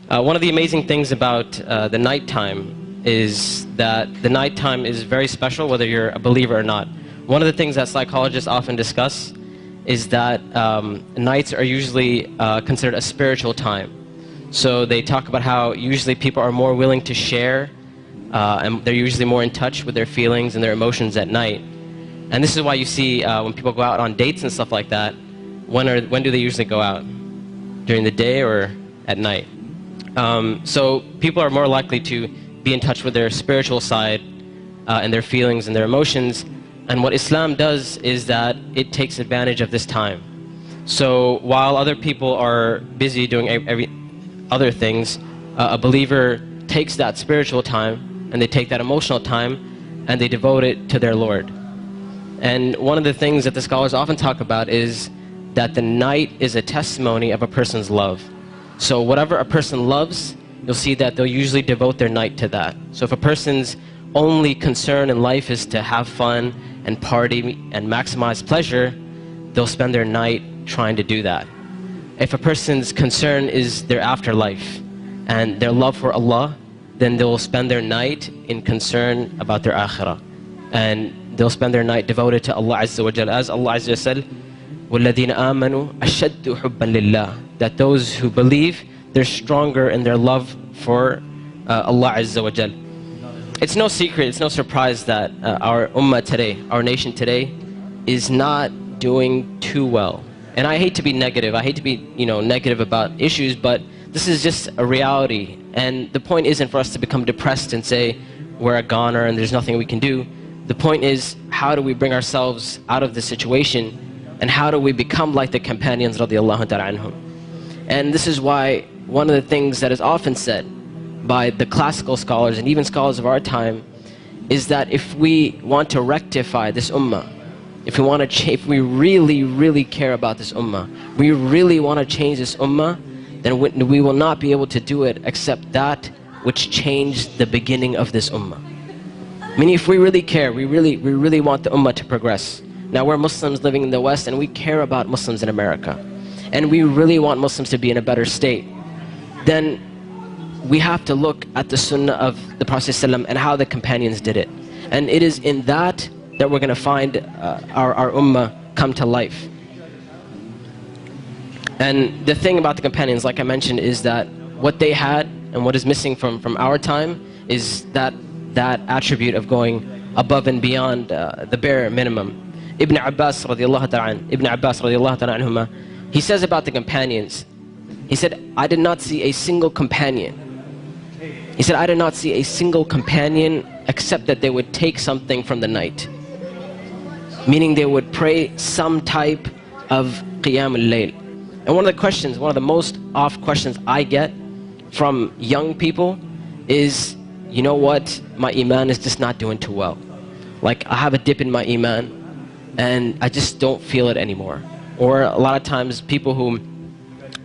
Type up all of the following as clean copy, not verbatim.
One of the amazing things about the nighttime is that the nighttime is very special whether you're a believer or not. One of the things that psychologists often discuss is that nights are usually considered a spiritual time. So they talk about how usually people are more willing to share and they're usually more in touch with their feelings and their emotions at night. And this is why you see when people go out on dates and stuff like that, when do they usually go out? During the day or at night? So people are more likely to be in touch with their spiritual side and their feelings and their emotions. And what Islam does is that it takes advantage of this time. So while other people are busy doing other things, a believer takes that spiritual time and they take that emotional time and they devote it to their Lord. And one of the things that the scholars often talk about is that the night is a testimony of a person's love. So whatever a person loves, you'll see that they'll usually devote their night to that. So if a person's only concern in life is to have fun and party and maximize pleasure, they'll spend their night trying to do that. If a person's concern is their afterlife and their love for Allah, then they'll spend their night in concern about their akhirah. And they'll spend their night devoted to Allah Azza wa Jal. As Allah Azza wa Jal said, وَالَّذِينَ آمَنُوا أَشَدُّ حُبًّا لِلَّهِ. That those who believe, they're stronger in their love for Allah Azza wa Jal. It's no secret, it's no surprise that our ummah today, our nation today, is not doing too well. And I hate to be negative, I hate to be negative about issues, but this is just a reality. And the point isn't for us to become depressed and say we're a goner and there's nothing we can do. The point is, how do we bring ourselves out of this situation, and how do we become like the companions radiallahu ta'ala anhum? And this is why one of the things that is often said by the classical scholars and even scholars of our time is that if we want to rectify this ummah, if we really care about this ummah, we really want to change this ummah, then we will not be able to do it except that which changed the beginning of this ummah. Meaning, if we really care, we really want the ummah to progress. Now we're Muslims living in the West and we care about Muslims in America, and we really want Muslims to be in a better state, then we have to look at the sunnah of the Prophet ﷺ and how the companions did it. And it is in that we're going to find our ummah come to life. And the thing about the companions, like I mentioned, is that what they had and what is missing from our time is that attribute of going above and beyond the bare minimum. Ibn Abbas radiallahu ta'ala anhuma, he says about the companions, he said, I did not see a single companion. He said, I did not see a single companion except that they would take something from the night. Meaning they would pray some type of Qiyam al-Layl. And one of the most oft questions I get from young people is, you know what, my iman is just not doing too well. Like, I have a dip in my iman and I just don't feel it anymore. Or a lot of times people who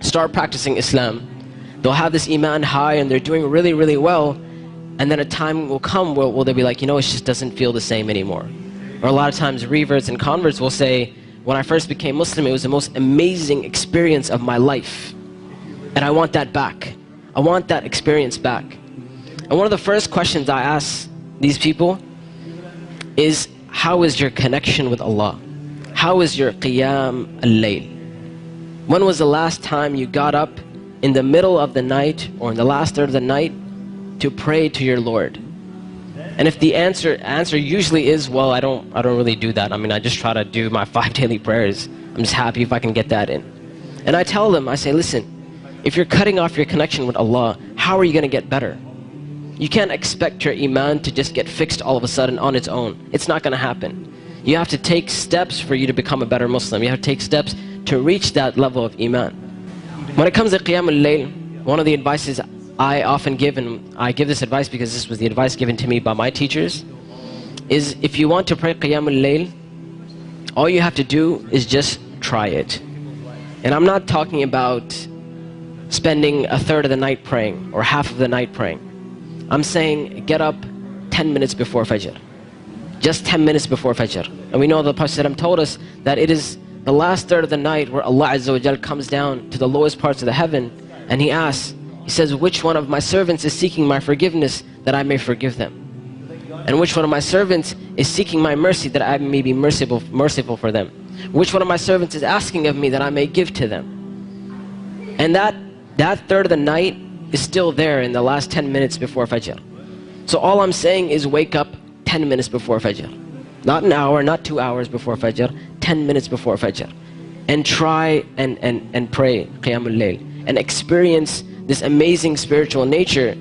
start practicing Islam, they'll have this iman high and they're doing really well, and then a time will come where they'll be like, it just doesn't feel the same anymore. Or a lot of times reverts and converts will say, when I first became Muslim, it was the most amazing experience of my life, and I want that back. I want that experience back. And one of the first questions I ask these people is, how is your connection with Allah? How is your Qiyam al-Layl? When was the last time you got up in the middle of the night or in the last third of the night to pray to your Lord? And if the answer usually is, well, I don't really do that. I just try to do my 5 daily prayers. I'm just happy if I can get that in. And I tell them, I say, listen, if you're cutting off your connection with Allah, how are you going to get better? You can't expect your iman to just get fixed all of a sudden on its own. It's not going to happen. You have to take steps for you to become a better Muslim. You have to take steps to reach that level of iman. When it comes to Qiyam al-Layl, one of the advices I often give, and I give this advice because this was the advice given to me by my teachers, is if you want to pray Qiyam al-Layl, all you have to do is just try it. And I'm not talking about spending a third of the night praying or half of the night praying. I'm saying get up 10 minutes before Fajr. Just 10 minutes before Fajr. And we know the Prophet ﷺ told us that it is the last third of the night where Allah Azza wa Jal comes down to the lowest parts of the heaven and He asks, He says, which one of my servants is seeking my forgiveness that I may forgive them? And which one of my servants is seeking my mercy that I may be merciful for them? Which one of my servants is asking of me that I may give to them? And that third of the night is still there in the last 10 minutes before Fajr. So all I'm saying is wake up 10 minutes before Fajr. Not an hour, not 2 hours before Fajr, 10 minutes before Fajr. And try and pray Qiyamul Layl and experience this amazing spiritual nature